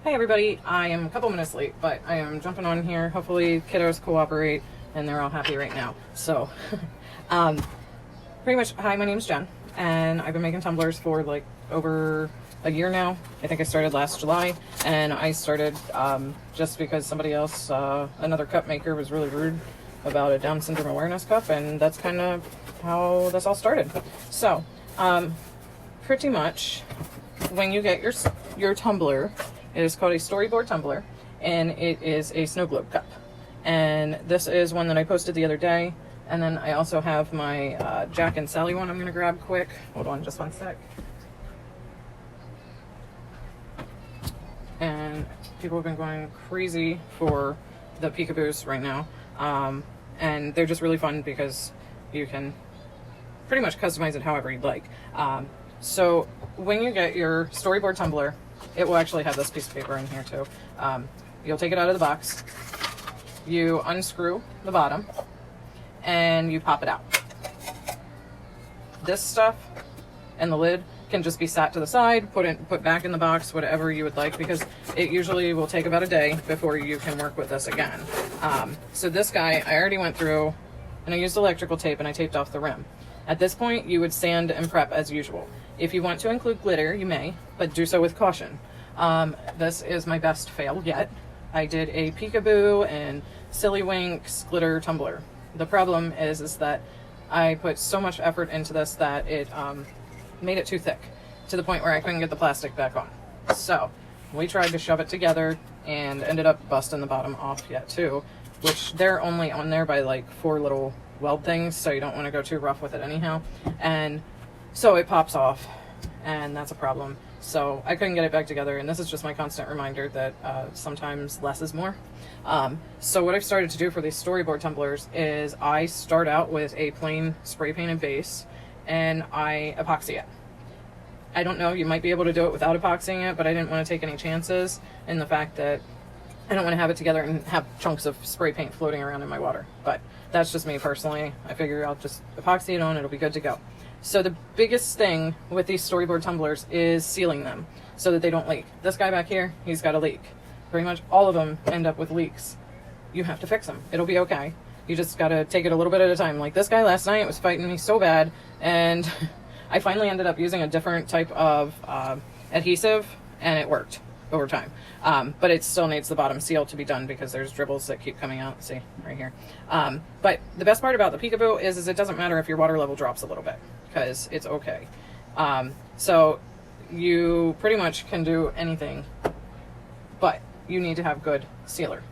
Hey everybody, I am a couple minutes late, but I am jumping on here. Hopefully kiddos cooperate and they're all happy right now. So, pretty much, hi, my name's Jen, and I've been making tumblers for like over a year now. I think I started last July, and I started just because somebody else, another cup maker, was really rude about a Down syndrome awareness cup, and that's kind of how this all started. So, pretty much, when you get your tumbler, it is called a Storyboard tumbler, and it is a snow globe cup. And this is one that I posted the other day. And then I also have my Jack and Sally one I'm going to grab quick. Hold on just one sec. And people have been going crazy for the Peekaboos right now. And they're just really fun because you can pretty much customize it however you'd like. So when you get your Storyboard tumbler, it will actually have this piece of paper in here too. You'll take it out of the box, you unscrew the bottom, and you pop it out. This stuff and the lid can just be sat to the side, put back in the box, whatever you would like, because it usually will take about a day before you can work with this again. So this guy, I already went through, and I used electrical tape and I taped off the rim. At this point, you would sand and prep as usual. If you want to include glitter, you may, but do so with caution. This is my best fail yet. I did a Peekaboo and Silly Winks glitter tumbler. The problem is that I put so much effort into this that it made it too thick, to the point where I couldn't get the plastic back on. So we tried to shove it together and ended up busting the bottom off yet too, which they're only on there by like 4 little weld things, so you don't want to go too rough with it anyhow. And so it pops off, and that's a problem. So I couldn't get it back together, and this is just my constant reminder that sometimes less is more. So what I've started to do for these Storyboard tumblers is I start out with a plain spray painted base, and I epoxy it. I don't know, you might be able to do it without epoxying it, but I didn't want to take any chances in the fact that I don't want to have it together and have chunks of spray paint floating around in my water. But that's just me personally. I figure I'll just epoxy it on, it'll be good to go. So the biggest thing with these Storyboard tumblers is sealing them so that they don't leak. This guy back here, he's got a leak. Pretty much all of them end up with leaks. You have to fix them. It'll be okay. You just gotta take it a little bit at a time. Like this guy last night was fighting me so bad, and I finally ended up using a different type of adhesive, and it worked over time. But it still needs the bottom seal to be done because there's dribbles that keep coming out. See, right here. But the best part about the Peekaboo is it doesn't matter if your water level drops a little bit, because it's okay. So you pretty much can do anything, but you need to have good sealer.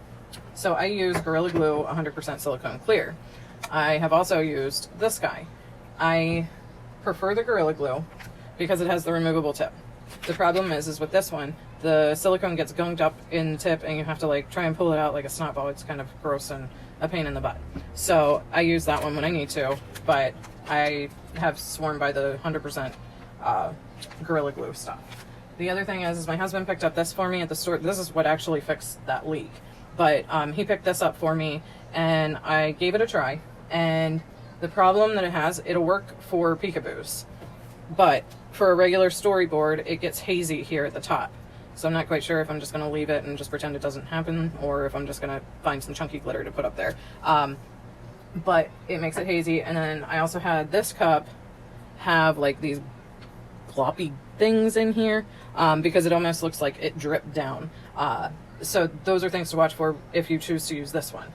So I use Gorilla Glue 100% silicone clear. I have also used this guy. I prefer the Gorilla Glue because it has the removable tip. The problem is with this one, the silicone gets gunged up in the tip and you have to like try and pull it out like a snot ball. It's kind of gross and a pain in the butt. So I use that one when I need to, but I have sworn by the 100% Gorilla Glue stuff. The other thing is my husband picked up this for me at the store. This is what actually fixed that leak. But he picked this up for me and I gave it a try. And the problem that it has, it'll work for Peekaboos, but for a regular Storyboard, it gets hazy here at the top. So I'm not quite sure if I'm just going to leave it and just pretend it doesn't happen, or if I'm just going to find some chunky glitter to put up there. But it makes it hazy. And then I also had this cup have like these gloppy things in here because it almost looks like it dripped down. So those are things to watch for if you choose to use this one.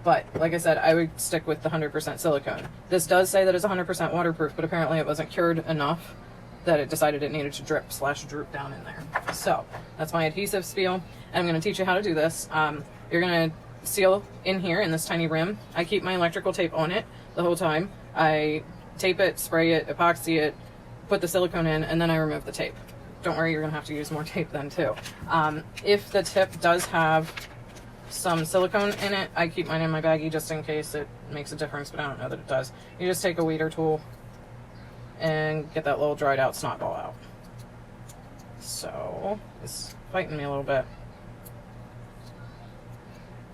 But like I said, I would stick with the 100% silicone. This does say that it's 100% waterproof, but apparently it wasn't cured enough that it decided it needed to drip/droop down in there. So that's my adhesive spiel. And I'm going to teach you how to do this. You're going to seal in here in this tiny rim. I keep my electrical tape on it the whole time. I tape it, spray it, epoxy it, put the silicone in, and then I remove the tape. Don't worry, you're going to have to use more tape then too. If the tip does have some silicone in it, I keep mine in my baggie just in case it makes a difference, but I don't know that it does. You just take a weeder tool and get that little dried out snot ball out. So it's fighting me a little bit.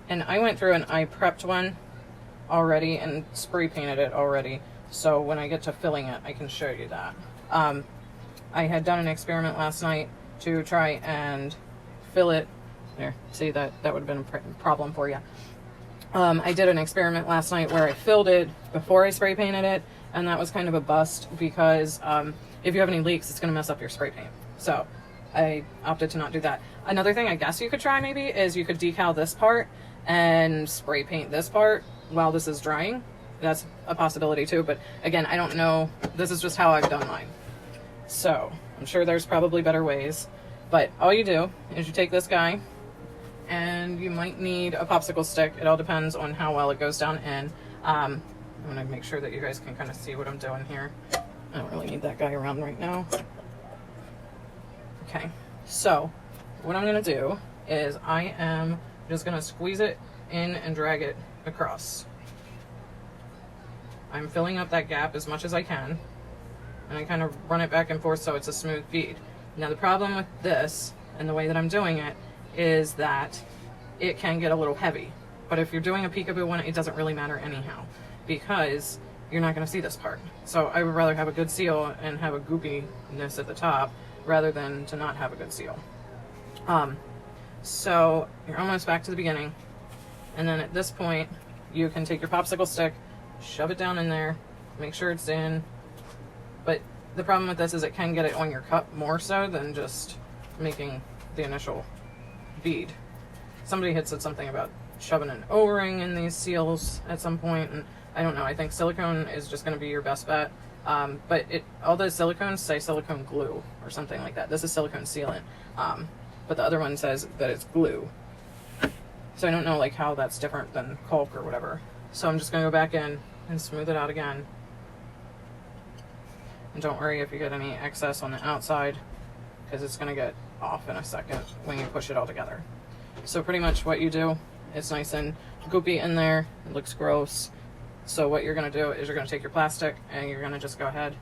And I went through and I prepped one already and spray painted it already, so when I get to filling it I can show you that. I had done an experiment last night to try and fill it. There, see, that would have been a problem for you. I did an experiment last night where I filled it before I spray painted it, and that was kind of a bust because if you have any leaks, it's going to mess up your spray paint. So I opted to not do that. Another thing I guess you could try maybe is you could decal this part and spray paint this part while this is drying. That's a possibility too, but again, I don't know. This is just how I've done mine. So I'm sure there's probably better ways, but all you do is you take this guy, and you might need a popsicle stick. It all depends on how well it goes down in. I'm gonna make sure that you guys can kind of see what I'm doing here. I don't really need that guy around right now. Okay, so what I'm gonna do is I am just gonna squeeze it in and drag it across. I'm filling up that gap as much as I can, and I kind of run it back and forth so it's a smooth bead. Now the problem with this and the way that I'm doing it is that it can get a little heavy, but if you're doing a peekaboo one, it doesn't really matter anyhow, because you're not going to see this part. So I would rather have a good seal and have a goopiness at the top rather than to not have a good seal. So you're almost back to the beginning, and then at this point you can take your popsicle stick, shove it down in there, make sure it's in. But the problem with this is it can get it on your cup more so than just making the initial bead. Somebody had said something about shoving an O-ring in these seals at some point, and I don't know. I think silicone is just going to be your best bet. But all those silicones say silicone glue or something like that. This is silicone sealant, but the other one says that it's glue. So I don't know like how that's different than caulk or whatever. So I'm just going to go back in and smooth it out again. And don't worry if you get any excess on the outside, because it's going to get off in a second when you push it all together. So pretty much what you do, it's nice and goopy in there. It looks gross. So what you're going to do is you're going to take your plastic and you're going to just go ahead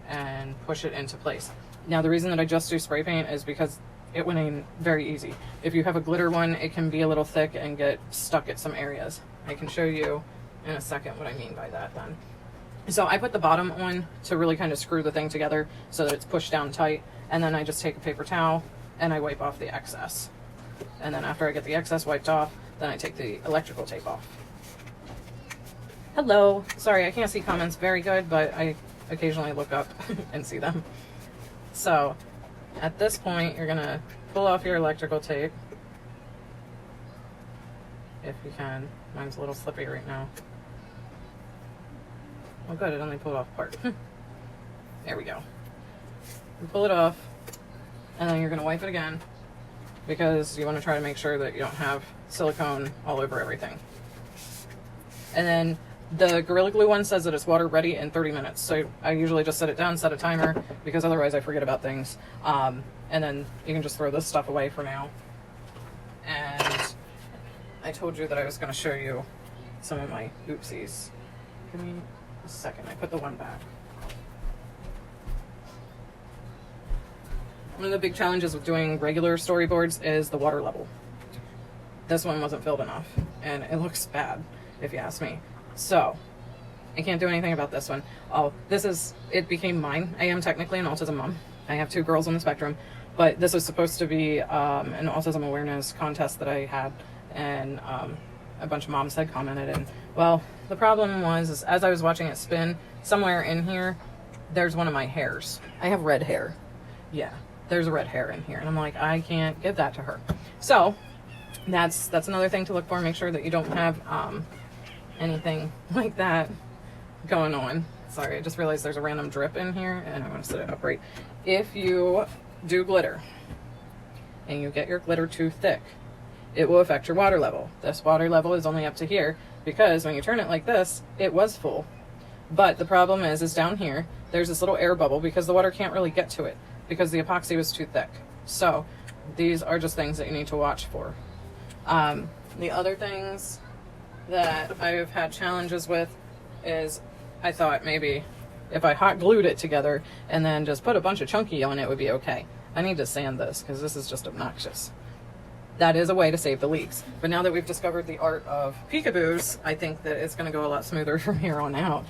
and push it into place. Now the reason that I just do spray paint is because it went in very easy. If you have a glitter one, it can be a little thick and get stuck at some areas. I can show you in a second what I mean by that then. So I put the bottom on to really kind of screw the thing together so that it's pushed down tight, and then I just take a paper towel and I wipe off the excess. And then after I get the excess wiped off, then I take the electrical tape off. Hello. Sorry, I can't see comments very good, but I occasionally look up and see them. So at this point, you're gonna pull off your electrical tape. If you can. Mine's a little slippy right now. Oh good, it only pulled off part. There we go. You pull it off, and then you're gonna wipe it again, because you want to try to make sure that you don't have silicone all over everything. And then the Gorilla Glue one says that it's water ready in 30 minutes. So I usually just set it down, set a timer, because otherwise I forget about things. And then you can just throw this stuff away for now. And I told you that I was going to show you some of my oopsies. Give me a second. I put the one back. One of the big challenges with doing regular storyboards is the water level. This one wasn't filled enough, and it looks bad, if you ask me. So, I can't do anything about this one. Oh, it became mine. I am technically an autism mom. I have 2 girls on the spectrum, but this was supposed to be an autism awareness contest that I had, and a bunch of moms had commented, and well, the problem was, as I was watching it spin, somewhere in here, there's one of my hairs. I have red hair. Yeah. There's a red hair in here, and I'm like, I can't give that to her. So that's another thing to look for. Make sure that you don't have anything like that going on. Sorry, I just realized there's a random drip in here, and I want to set it up right. If you do glitter and you get your glitter too thick, it will affect your water level. This water level is only up to here, because when you turn it like this, it was full. But the problem is down here, there's this little air bubble because the water can't really get to it, because the epoxy was too thick. So these are just things that you need to watch for. The other things that I've had challenges with is I thought maybe if I hot glued it together and then just put a bunch of chunky on it would be okay. I need to sand this because this is just obnoxious. That is a way to save the leaks. But now that we've discovered the art of peekaboos, I think that it's going to go a lot smoother from here on out.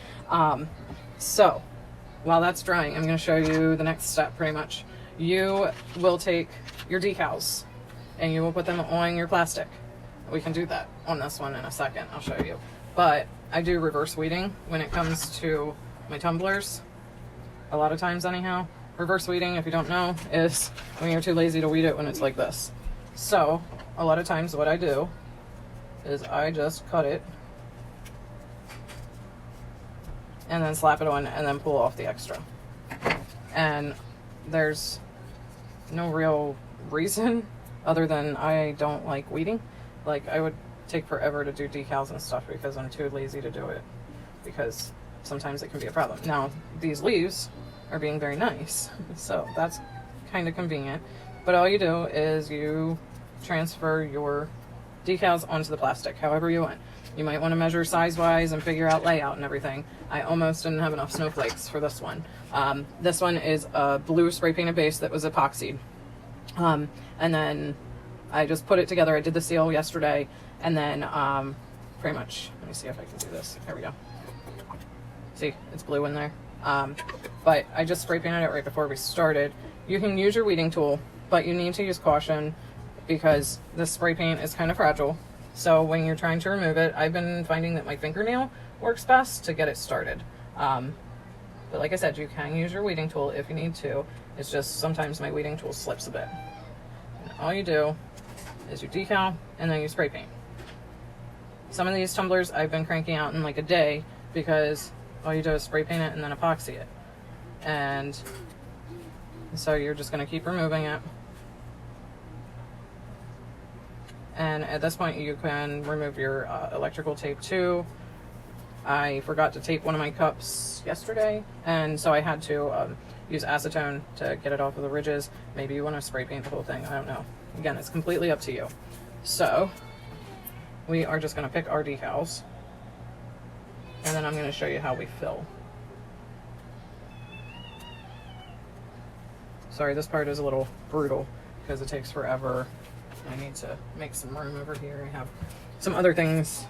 So while that's drying, I'm going to show you the next step pretty much. You will take your decals and you will put them on your plastic. We can do that on this one in a second. I'll show you. But I do reverse weeding when it comes to my tumblers. A lot of times anyhow. Reverse weeding, if you don't know, is when you're too lazy to weed it when it's like this. So a lot of times what I do is I just cut it and then slap it on and then pull off the extra. And there's no real reason other than I don't like weeding. Like, I would take forever to do decals and stuff because I'm too lazy to do it, because sometimes it can be a problem. Now, these leaves are being very nice, so that's kind of convenient. But all you do is you transfer your decals onto the plastic however you want. You might want to measure size-wise and figure out layout and everything. I almost didn't have enough snowflakes for this one. This one is a blue spray painted base that was epoxied. And then I just put it together. I did the seal yesterday, and then pretty much, let me see if I can do this. There we go. See, it's blue in there. But I just spray painted it right before we started. You can use your weeding tool, but you need to use caution because this spray paint is kind of fragile. So when you're trying to remove it, I've been finding that my fingernail works best to get it started. But like I said, you can use your weeding tool if you need to. It's just sometimes my weeding tool slips a bit. And all you do is you decal and then you spray paint. Some of these tumblers I've been cranking out in like a day because all you do is spray paint it and then epoxy it. And so you're just going to keep removing it. And at this point you can remove your electrical tape too. I forgot to tape one of my cups yesterday, and so I had to use acetone to get it off of the ridges. Maybe you want to spray paint the whole thing, I don't know. Again, it's completely up to you. So we are just going to pick our decals, and then I'm going to show you how we fill. Sorry, this part is a little brutal because it takes forever. I need to make some room over here. I have some other things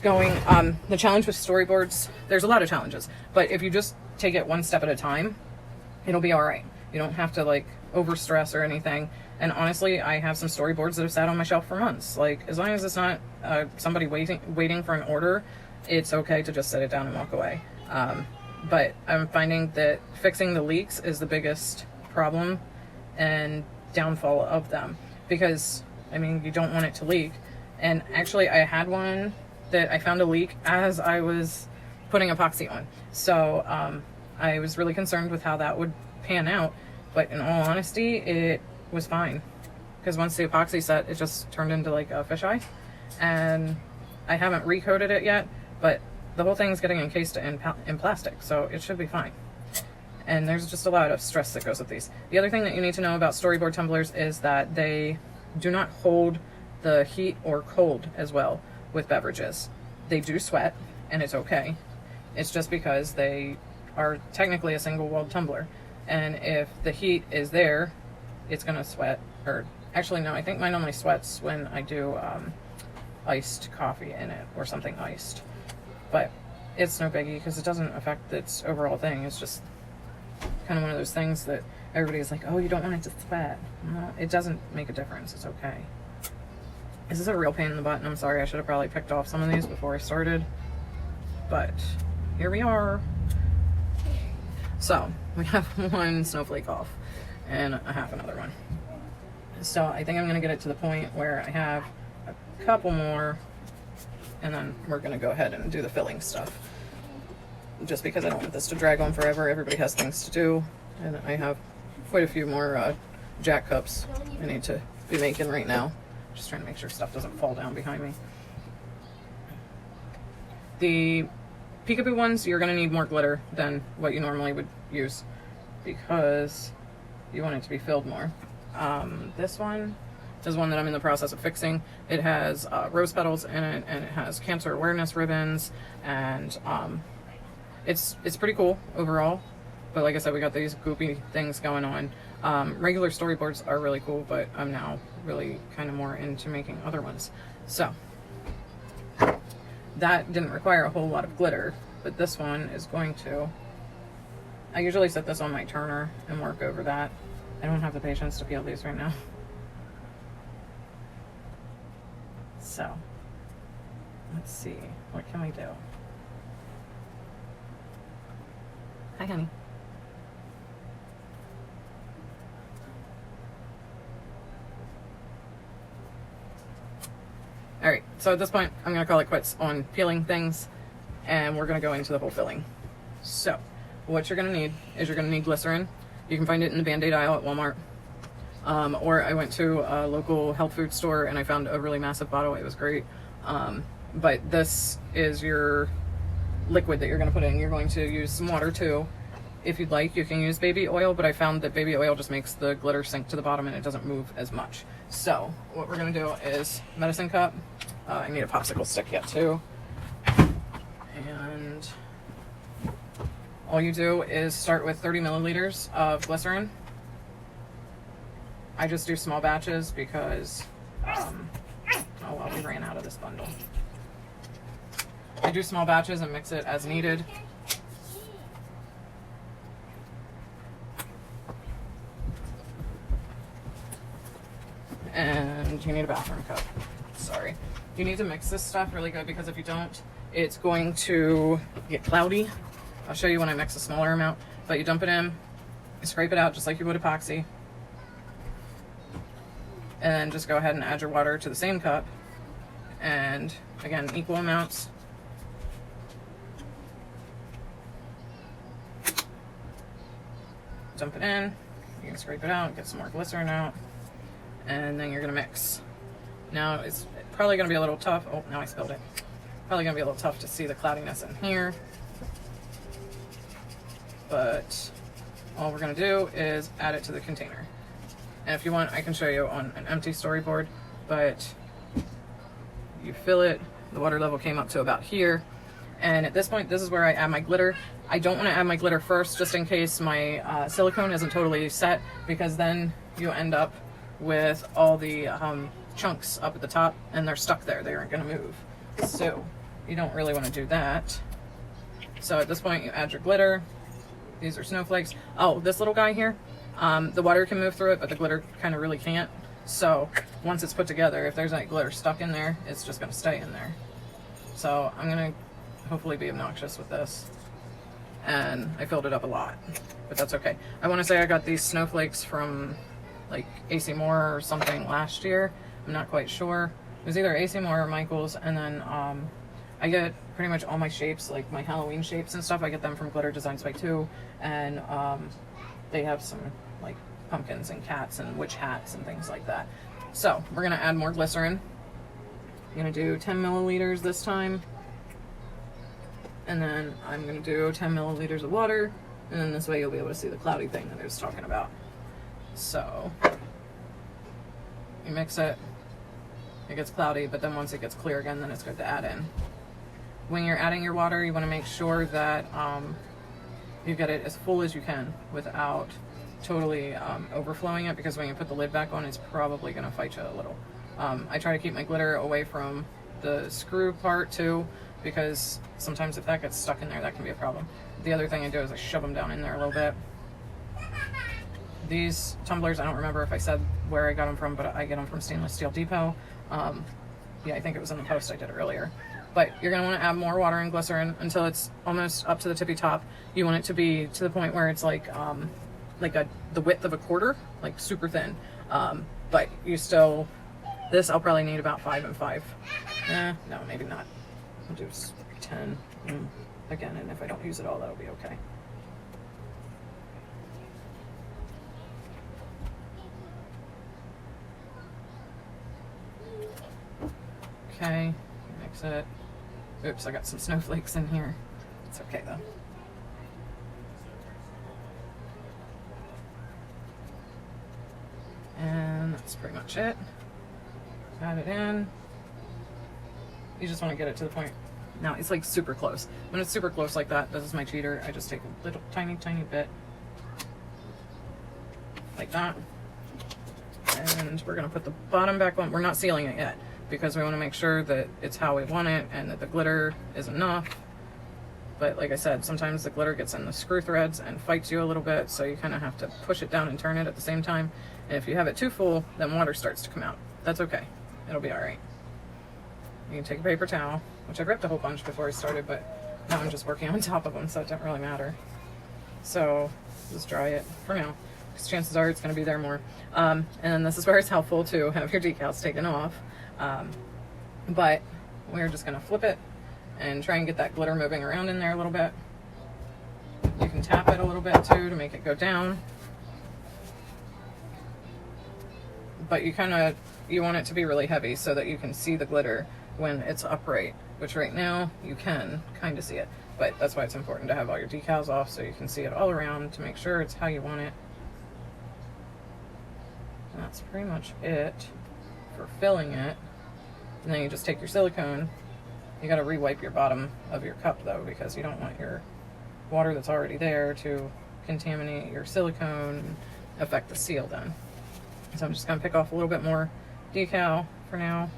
going. The challenge with storyboards, there's a lot of challenges, but if you just take it one step at a time, it'll be all right. You don't have to like over stress or anything. And honestly, I have some storyboards that have sat on my shelf for months. Like, as long as it's not somebody waiting for an order, it's okay to just set it down and walk away. But I'm finding that fixing the leaks is the biggest problem and downfall of them, because I mean, you don't want it to leak. And actually I had one that I found a leak as I was putting epoxy on. So I was really concerned with how that would pan out, but in all honesty, it was fine. Because once the epoxy set, it just turned into like a fisheye. And I haven't recoated it yet, but the whole thing's getting encased in plastic, so it should be fine. And there's just a lot of stress that goes with these. The other thing that you need to know about storyboard tumblers is that they do not hold the heat or cold as well with beverages. They do sweat, and it's okay. It's just because they are technically a single walled tumbler. And if the heat is there, it's gonna sweat. Or actually no, I think mine only sweats when I do iced coffee in it or something iced. But it's no biggie because it doesn't affect its overall thing. It's just kind of one of those things that everybody's like, oh, you don't want it to sweat. No, it doesn't make a difference. It's okay. This is a real pain in the butt, and I'm sorry, I should have probably picked off some of these before I started. But here we are. So we have one snowflake off and I have another one. So I think I'm going to get it to the point where I have a couple more, and then we're going to go ahead and do the filling stuff. Just because I don't want this to drag on forever. Everybody has things to do, and I have quite a few more jack cups I need to be making right now. Just trying to make sure stuff doesn't fall down behind me. The Peekaboo ones, you're going to need more glitter than what you normally would use because you want it to be filled more. This one is one that I'm in the process of fixing. It has rose petals in it, and it has cancer awareness ribbons, and it's pretty cool overall. But like I said, we got these goopy things going on. Regular storyboards are really cool, but I'm now really kind of more into making other ones. So that didn't require a whole lot of glitter, but this one is going to. I usually set this on my turner and work over that. I don't have the patience to peel these right now. So let's see, what can we do? Hi, honey. All right, so at this point, I'm gonna call it quits on peeling things, and we're gonna go into the whole filling. So what you're gonna need is you're gonna need glycerin. You can find it in the Band-Aid aisle at Walmart. Or I went to a local health food store and I found a really massive bottle. It was great. But this is your liquid that you're gonna put in. You're going to use some water too. If you'd like, you can use baby oil, but I found that baby oil just makes the glitter sink to the bottom and it doesn't move as much. So what we're gonna do is medicine cup. I need a popsicle stick yet too. And all you do is start with 30 milliliters of glycerin. I just do small batches because, oh well, we ran out of this bundle. I do small batches and mix it as needed. And you need a bathroom cup. Sorry. You need to mix this stuff really good because if you don't, it's going to get cloudy. I'll show you when I mix a smaller amount, but you dump it in, you scrape it out just like you would epoxy. And then just go ahead and add your water to the same cup. And again, equal amounts. Dump it in, you can scrape it out, get some more glycerin out, and then you're gonna mix. Now it's probably gonna be a little tough. Oh, now I spilled it. Probably gonna be a little tough to see the cloudiness in here. But all we're gonna do is add it to the container. And if you want, I can show you on an empty storyboard, but you fill it, the water level came up to about here. And at this point, this is where I add my glitter. I don't want to add my glitter first, just in case my silicone isn't totally set, because then you end up with all the chunks up at the top and they're stuck there. They aren't going to move. So you don't really want to do that. So at this point, you add your glitter. These are snowflakes. Oh, this little guy here, the water can move through it, but the glitter kind of really can't. So once it's put together, if there's any glitter stuck in there, it's just going to stay in there. So I'm going to hopefully be obnoxious with this. And I filled it up a lot, but that's okay. I want to say I got these snowflakes from like AC Moore or something last year. I'm not quite sure. It was either AC Moore or Michael's. And then I get pretty much all my shapes, like my Halloween shapes and stuff. I get them from Glitter Designs by 2. And they have some like pumpkins and cats and witch hats and things like that. So we're going to add more glycerin. I'm going to do 10 milliliters this time. And then I'm going to do 10 milliliters of water, and then this way you'll be able to see the cloudy thing that I was talking about. So you mix it, it gets cloudy, but then once it gets clear again, then it's good to add in. When you're adding your water, you want to make sure that you get it as full as you can without totally overflowing it, because when you put the lid back on, it's probably going to fight you a little. I try to keep my glitter away from the screw part too, because sometimes if that gets stuck in there, that can be a problem. The other thing I do is I shove them down in there a little bit. These tumblers, I don't remember if I said where I got them from, but I get them from Stainless Steel Depot. Yeah, I think it was in the post I did earlier. But you're going to want to add more water and glycerin until it's almost up to the tippy top. You want it to be to the point where it's like the width of a quarter, like super thin. But you still, this I'll probably need about 5 and 5. No, maybe not. I'll do 10 again, and if I don't use it all, that'll be okay. Okay, mix it. Oops, I got some snowflakes in here. It's okay though. And that's pretty much it. Add it in. You just want to get it to the point. Now it's like super close. When it's super close like that, this is my cheater. I just take a little tiny bit like that. And we're going to put the bottom back on. We're not sealing it yet because we want to make sure that it's how we want it and that the glitter is enough. But like I said, sometimes the glitter gets in the screw threads and fights you a little bit, so you kind of have to push it down and turn it at the same time. And if you have it too full, then water starts to come out. That's okay. It'll be all right. You can take a paper towel, which I ripped a whole bunch before I started, but now I'm just working on top of them, so it doesn't really matter. So just dry it for now, because chances are it's going to be there more. And then this is where it's helpful to have your decals taken off. But we're just going to flip it and try and get that glitter moving around in there a little bit. You can tap it a little bit too to make it go down. But you want it to be really heavy so that you can see the glitter when it's upright, which right now you can kind of see it. But that's why it's important to have all your decals off so you can see it all around to make sure it's how you want it. And that's pretty much it for filling it. And then you just take your silicone. You got to re-wipe your bottom of your cup though, because you don't want your water that's already there to contaminate your silicone and affect the seal then. So I'm just going to pick off a little bit more decal for now.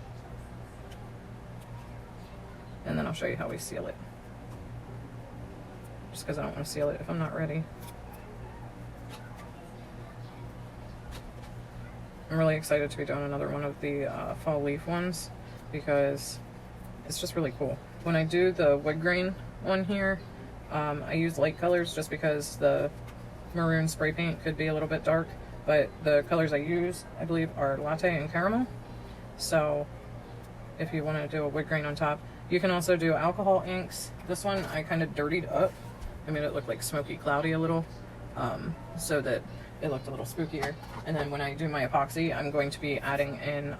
And then I'll show you how we seal it. Just because I don't want to seal it if I'm not ready. I'm really excited to be doing another one of the fall leaf ones because it's just really cool. When I do the wood grain one here, I use light colors just because the maroon spray paint could be a little bit dark, but the colors I use, I believe, are latte and caramel. So if you want to do a wood grain on top, you can also do alcohol inks. This one I kind of dirtied up. I made it look like smoky cloudy a little, so that it looked a little spookier. And then when I do my epoxy, I'm going to be adding in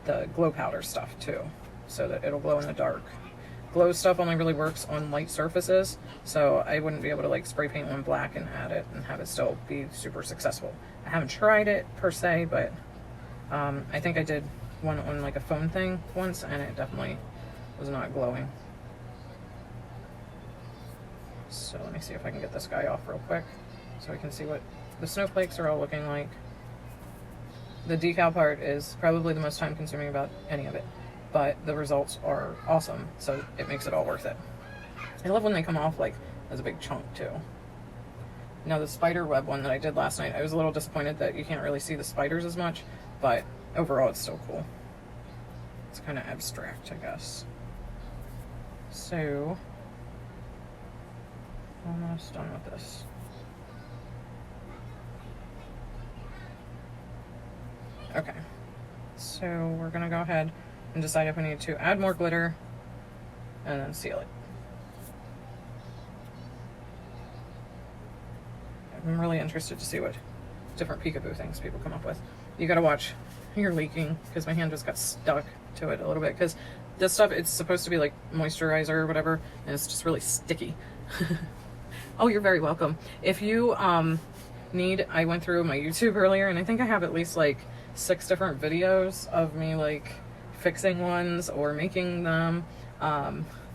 the glow powder stuff too, so that it'll glow in the dark. Glow stuff only really works on light surfaces, so I wouldn't be able to like spray paint one black and add it and have it still be super successful. I haven't tried it per se, but I think I did one on like a phone thing once and it definitely was not glowing. So let me see if I can get this guy off real quick so I can see what the snowflakes are all looking like. The decal part is probably the most time consuming about any of it, but the results are awesome, so it makes it all worth it. I love when they come off like as a big chunk too. Now the spider web one that I did last night, I was a little disappointed that you can't really see the spiders as much, but overall it's still cool. It's kind of abstract, I guess. So, almost done with this. Okay, so we're gonna go ahead and decide if we need to add more glitter and then seal it. I'm really interested to see what different peekaboo things people come up with. You gotta watch your leaking, because my hand just got stuck to it a little bit, because this stuff, it's supposed to be like moisturizer or whatever, and it's just really sticky. Oh, you're very welcome. If you need, I went through my YouTube earlier, and I think I have at least like 6 different videos of me like fixing ones or making them,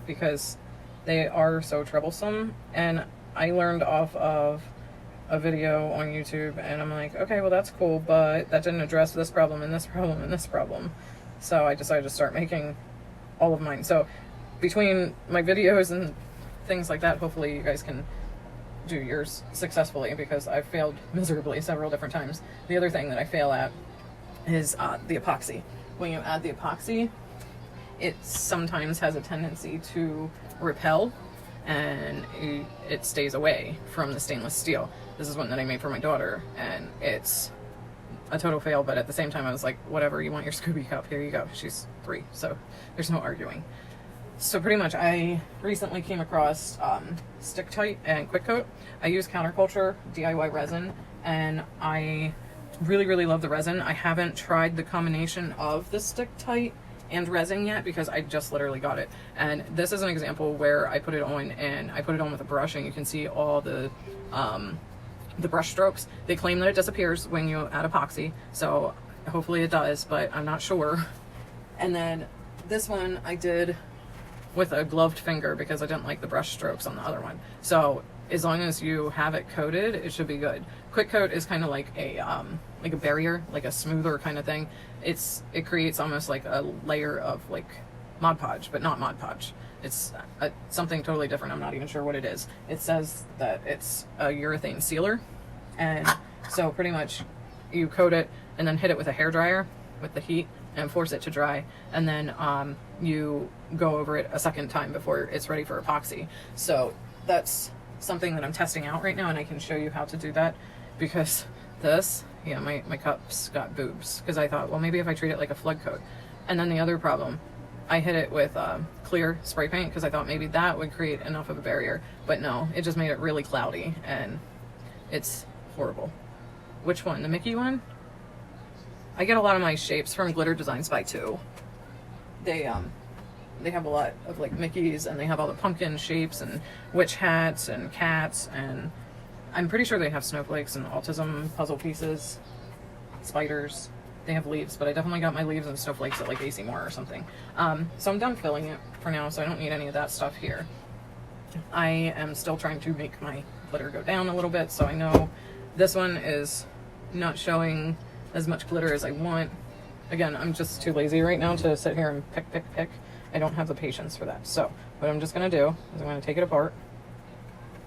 because they are so troublesome. And I learned off of a video on YouTube, and I'm like, okay, well that's cool, but that didn't address this problem and this problem and this problem. So I decided to start making all of mine. So between my videos and things like that, hopefully you guys can do yours successfully, because I've failed miserably several different times. The other thing that I fail at is the epoxy. When you add the epoxy, it sometimes has a tendency to repel, and it stays away from the stainless steel. This is one that I made for my daughter, and it's a total fail, but at the same time I was like, whatever, you want your Scooby cup, here you go. She's 3, so there's no arguing. So pretty much I recently came across Stick Tight and Quick Coat. I use Counterculture DIY resin, and I really love the resin. I haven't tried the combination of the Stick Tight and resin yet, because I just literally got it. And this is an example where I put it on, and I put it on with a brush, and you can see all the brush strokes. They claim that it disappears when you add epoxy, so hopefully it does, but I'm not sure. And then this one I did with a gloved finger because I didn't like the brush strokes on the other one. So as long as you have it coated, it should be good. Quick Coat is kind of like a barrier, like a smoother kind of thing. It creates almost like a layer of like Mod Podge, but not Mod Podge. It's something totally different. I'm not even sure what it is. It says that it's a urethane sealer, and so pretty much you coat it and then hit it with a hairdryer with the heat, and force it to dry, and then you go over it a second time before it's ready for epoxy. So that's something that I'm testing out right now, and I can show you how to do that, because this, yeah, my cups got boobs, because I thought, well, maybe if I treat it like a flood coat. And then the other problem, I hit it with clear spray paint because I thought maybe that would create enough of a barrier, but no, it just made it really cloudy, and it's horrible. Which one? The Mickey one? I get a lot of my shapes from Glitter Designs by 2. They have a lot of like Mickeys, and they have all the pumpkin shapes and witch hats and cats, and I'm pretty sure they have snowflakes and autism puzzle pieces, spiders. They have leaves, but I definitely got my leaves and snowflakes at like AC Moore or something. So I'm done filling it for now, so I don't need any of that stuff here. I am still trying to make my glitter go down a little bit, so I know this one is not showing as much glitter as I want. Again, I'm just too lazy right now to sit here and pick. I don't have the patience for that. So what I'm just gonna do is I'm gonna take it apart,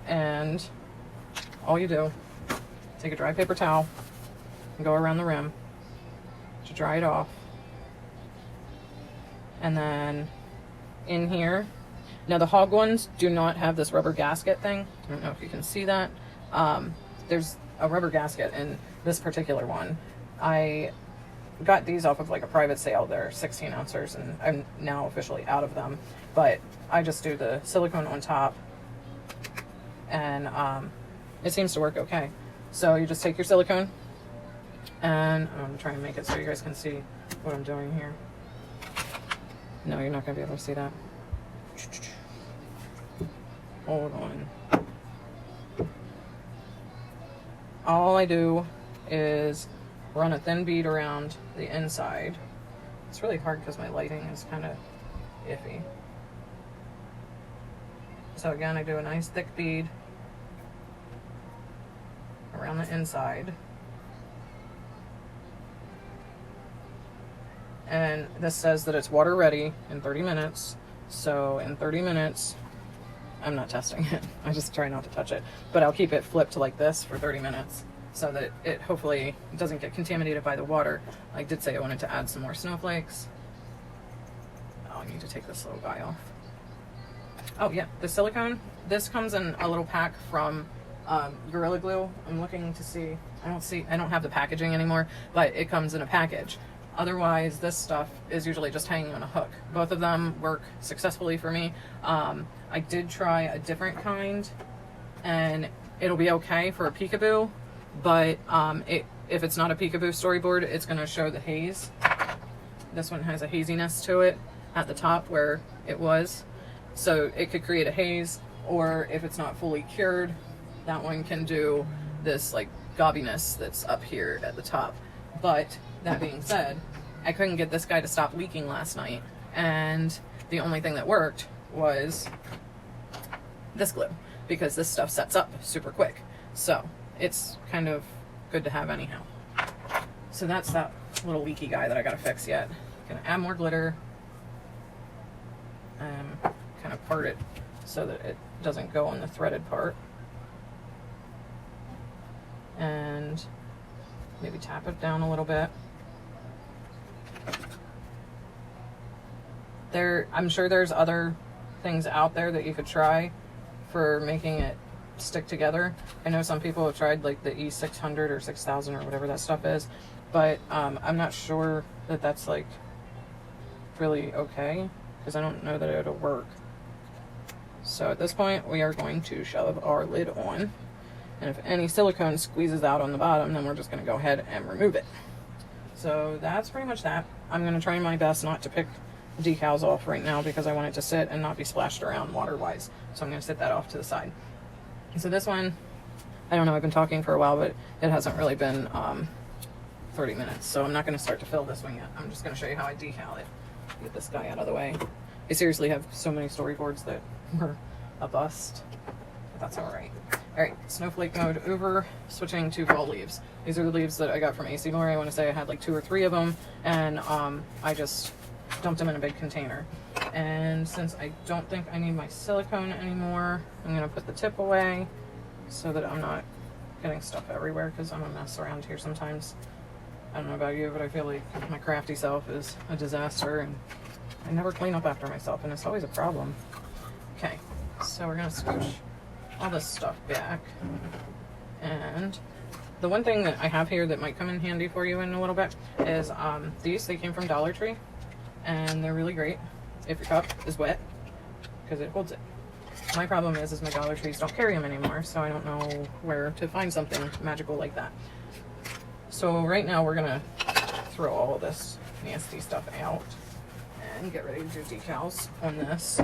and all you do, take a dry paper towel and go around the rim to dry it off. And then in here, now the hog ones do not have this rubber gasket thing. I don't know if you can see that. There's a rubber gasket in this particular one. I got these off of like a private sale. They're 16 ounces, and I'm now officially out of them, but I just do the silicone on top, and it seems to work okay. So you just take your silicone, and I'm gonna try and make it so you guys can see what I'm doing here. No, you're not gonna be able to see that. Hold on. All I do is run a thin bead around the inside. It's really hard because my lighting is kind of iffy. So again, I do a nice thick bead around the inside. And this says that it's water ready in 30 minutes. So in 30 minutes, I'm not testing it. I just try not to touch it. But I'll keep it flipped like this for 30 minutes so that it hopefully doesn't get contaminated by the water. I did say I wanted to add some more snowflakes. Oh, I need to take this little guy off. Oh yeah, the silicone. This comes in a little pack from Gorilla Glue. I'm looking to see, I don't have the packaging anymore, but it comes in a package. Otherwise, this stuff is usually just hanging on a hook. Both of them work successfully for me. I did try a different kind, and it'll be okay for a Peekaboo, but if it's not a Peekaboo storyboard, it's going to show the haze. This one has a haziness to it at the top where it was, so it could create a haze, or if it's not fully cured, that one can do this like gobbiness that's up here at the top. But that being said, I couldn't get this guy to stop leaking last night, and the only thing that worked was this glue, because this stuff sets up super quick. So it's kind of good to have anyhow. So that's that little leaky guy that I gotta fix yet. Gonna add more glitter and kind of part it so that it doesn't go on the threaded part. And maybe tap it down a little bit. I'm sure there's other things out there that you could try for making it stick together. I know some people have tried like the E600 or 6000 or whatever that stuff is, but I'm not sure that that's like really okay, because I don't know that it'll work. So at this point, we are going to shove our lid on, and if any silicone squeezes out on the bottom, then we're just going to go ahead and remove it. So that's pretty much that. I'm going to try my best not to pick decals off right now because I want it to sit and not be splashed around water-wise. So I'm going to sit that off to the side. So this one, I don't know, I've been talking for a while, but it hasn't really been 30 minutes. So I'm not going to start to fill this one yet. I'm just going to show you how I decal it. Get this guy out of the way. I seriously have so many storyboards that were a bust, but that's all right. All right, snowflake mode over, switching to fall leaves. These are the leaves that I got from AC Moore. I want to say I had like 2 or 3 of them, and I just dumped them in a big container. And since I don't think I need my silicone anymore, I'm going to put the tip away so that I'm not getting stuff everywhere, because I'm a mess around here sometimes. I don't know about you, but I feel like my crafty self is a disaster, and I never clean up after myself, and it's always a problem. Okay, so we're gonna scooch all this stuff back. And the one thing that I have here that might come in handy for you in a little bit is they came from Dollar Tree, and they're really great if your cup is wet because it holds it. My problem is my Dollar Trees don't carry them anymore, so I don't know where to find something magical like that. So right now we're gonna throw all of this nasty stuff out and get ready to do decals on this.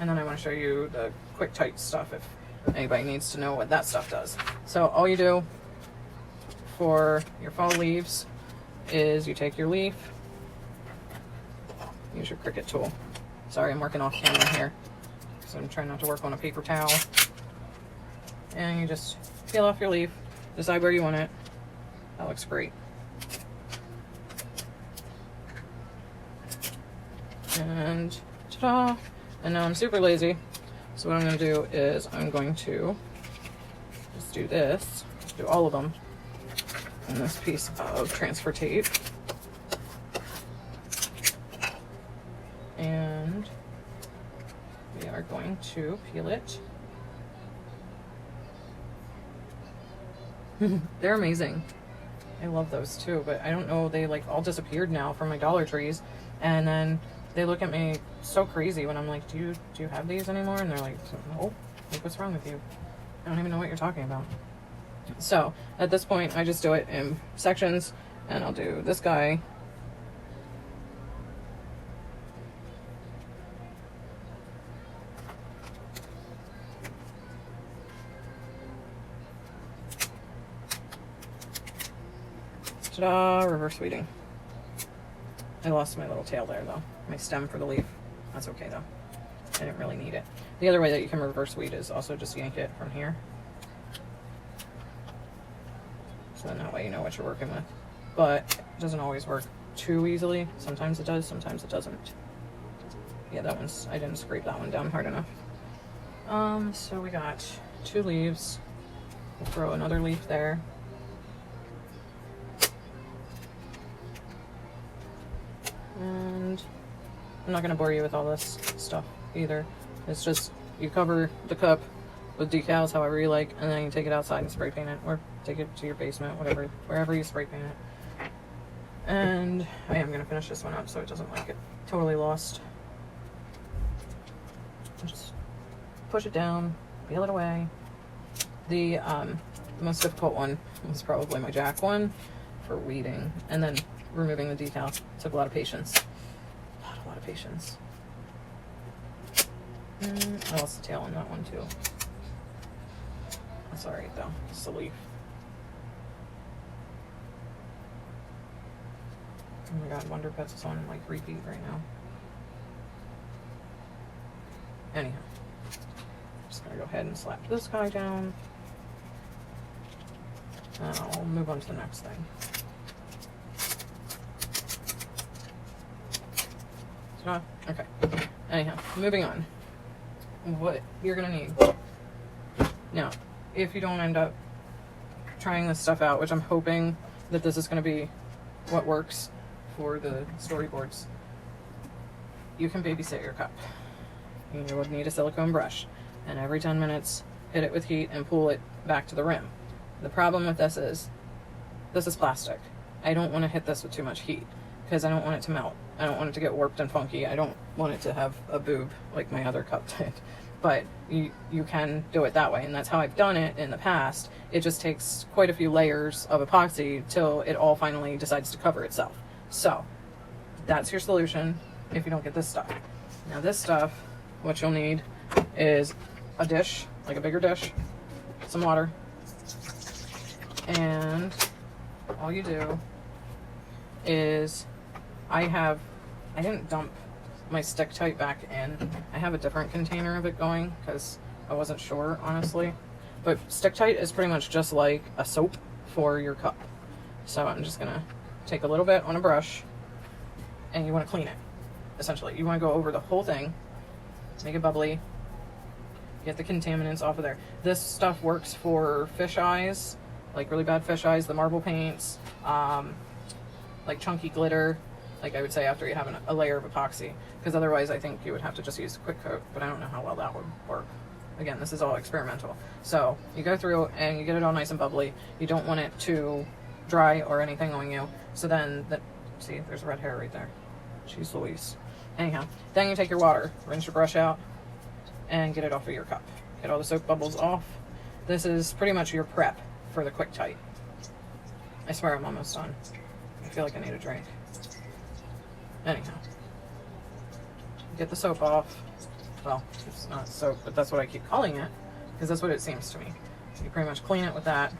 And then I want to show you the quick tight stuff if anybody needs to know what that stuff does. So all you do for your fall leaves is you take your leaf, use your Cricut tool. Sorry, I'm working off camera here, so I'm trying not to work on a paper towel. And you just peel off your leaf, decide where you want it. That looks great. And ta-da! And now I'm super lazy, so what I'm going to do is I'm going to just do this, do all of them on this piece of transfer tape. And we are going to peel it. They're amazing. I love those too, but I don't know, they like all disappeared now from my Dollar Trees, and then they look at me so crazy when I'm like, do you have these anymore? And they're like, no. Like, what's wrong with you? I don't even know what you're talking about. So at this point I just do it in sections, and I'll do this guy. Ta-da! Reverse weeding. I lost my little tail there though. My stem for the leaf. That's okay though. I didn't really need it. The other way that you can reverse weed is also just yank it from here. So then that way you know what you're working with. But it doesn't always work too easily. Sometimes it does, sometimes it doesn't. Yeah, that one's, I didn't scrape that one down hard enough. So we got 2 leaves. We'll throw another leaf there. And I'm not going to bore you with all this stuff either. It's just you cover the cup with decals however you like, and then you take it outside and spray paint it, or take it to your basement, whatever, wherever you spray paint it. And I am going to finish this one up so it doesn't like get totally lost. Just push it down, peel it away. The most difficult one was probably my jack one for weeding, and then removing the decals took a lot of patience. A lot of patience. I lost the tail on that one too. That's alright though, it's a leaf. Oh my god, Wonder Pets is on like repeat right now. Anyhow, I'm just gonna go ahead and slap this guy down. And I'll move on to the next thing. Okay, anyhow, moving on. What you're gonna need. Now, if you don't end up trying this stuff out, which I'm hoping that this is gonna be what works for the storyboards, you can babysit your cup. You would need a silicone brush, and every 10 minutes, hit it with heat and pull it back to the rim. The problem with this is plastic. I don't want to hit this with too much heat, because I don't want it to melt. I don't want it to get warped and funky. I don't want it to have a boob like my other cup did. But you can do it that way, and that's how I've done it in the past. It just takes quite a few layers of epoxy till it all finally decides to cover itself. So that's your solution if you don't get this stuff. Now this stuff, what you'll need is a dish, like a bigger dish, some water, and all you do is I didn't dump my stick tight back in. I have a different container of it going because I wasn't sure, honestly. But stick tight is pretty much just like a soap for your cup. So I'm just gonna take a little bit on a brush, and you want to clean it. Essentially, you want to go over the whole thing, make it bubbly, get the contaminants off of there. This stuff works for fish eyes, like really bad fish eyes, the marble paints, like chunky glitter, like I would say after you have a layer of epoxy, because otherwise I think you would have to just use a quick coat, but I don't know how well that would work. Again, this is all experimental. So you go through and you get it all nice and bubbly. You don't want it to dry or anything on you. So then, see, there's a red hair right there. Jeez Louise. Anyhow, then you take your water, rinse your brush out, and get it off of your cup. Get all the soap bubbles off. This is pretty much your prep for the quick tight. I swear I'm almost done. I feel like I need a drink. Anyhow, get the soap off. Well, it's not soap, but that's what I keep calling it, because that's what it seems to me. You pretty much clean it with that.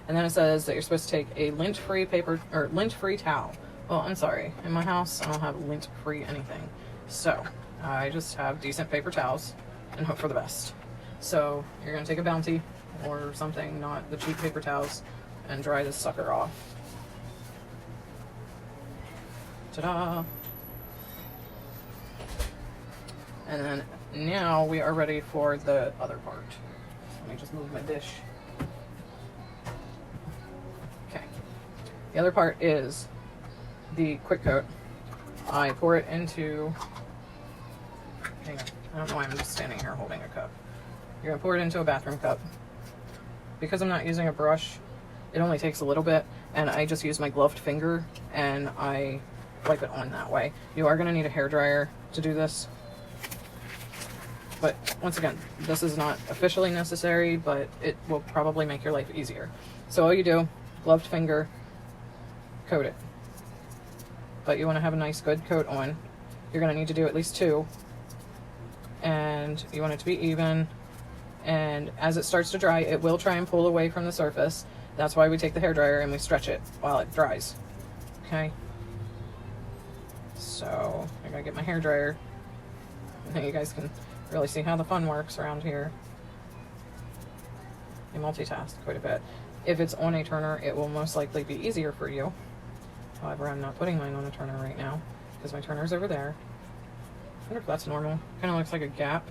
And then it says that you're supposed to take a lint-free paper, or lint-free towel. Well, I'm sorry. In my house, I don't have lint-free anything. So, I just have decent paper towels and hope for the best. So, you're going to take a Bounty or something, not the cheap paper towels, and dry this sucker off. Ta-da! And then now we are ready for the other part. Let me just move my dish. Okay. The other part is the quick coat. I pour it into, hang on, I don't know why I'm just standing here holding a cup. You're gonna pour it into a bathroom cup. Because I'm not using a brush, it only takes a little bit, and I just use my gloved finger and I wipe it on that way. You are gonna need a hairdryer to do this. But once again, this is not officially necessary, but it will probably make your life easier. So all you do, gloved finger, coat it. But you want to have a nice good coat on. You're going to need to do at least 2. And you want it to be even. And as it starts to dry, it will try and pull away from the surface. That's why we take the hairdryer and we stretch it while it dries. Okay? So, I gotta get my hairdryer. I think you guys can really see how the fun works around here. You multitask quite a bit. If it's on a turner, it will most likely be easier for you. However, I'm not putting mine on a turner right now because my turner's over there. I wonder if that's normal. Kind of looks like a gap.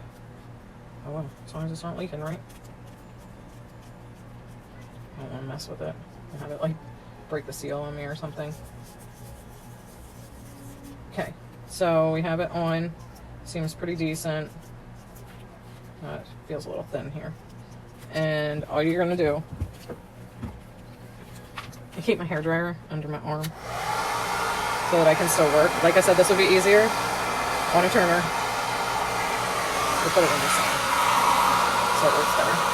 Oh well, as long as it's not leaking, right? I don't want to mess with it and have it like break the seal on me or something. Okay, so we have it on. Seems pretty decent. It feels a little thin here. And all you're gonna do, I keep my hairdryer under my arm so that I can still work. Like I said, this would be easier on a turner. We'll put it on the side so it works better.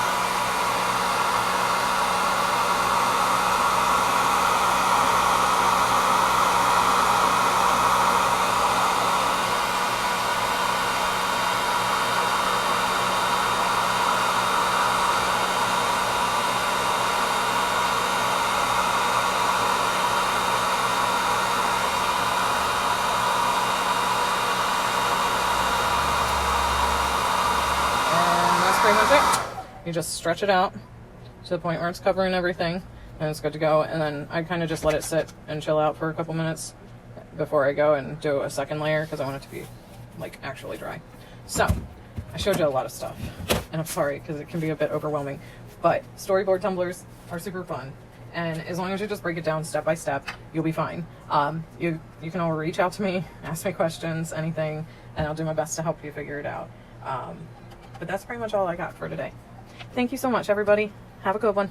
Pretty much it. You just stretch it out to the point where it's covering everything and it's good to go. And then I kind of just let it sit and chill out for a couple minutes before I go and do a second layer because I want it to be like actually dry. So I showed you a lot of stuff and I'm sorry because it can be a bit overwhelming, but storyboard tumblers are super fun. And as long as you just break it down step by step, you'll be fine. You can all reach out to me, ask me questions, anything, and I'll do my best to help you figure it out. But that's pretty much all I got for today. Thank you so much, everybody. Have a good one.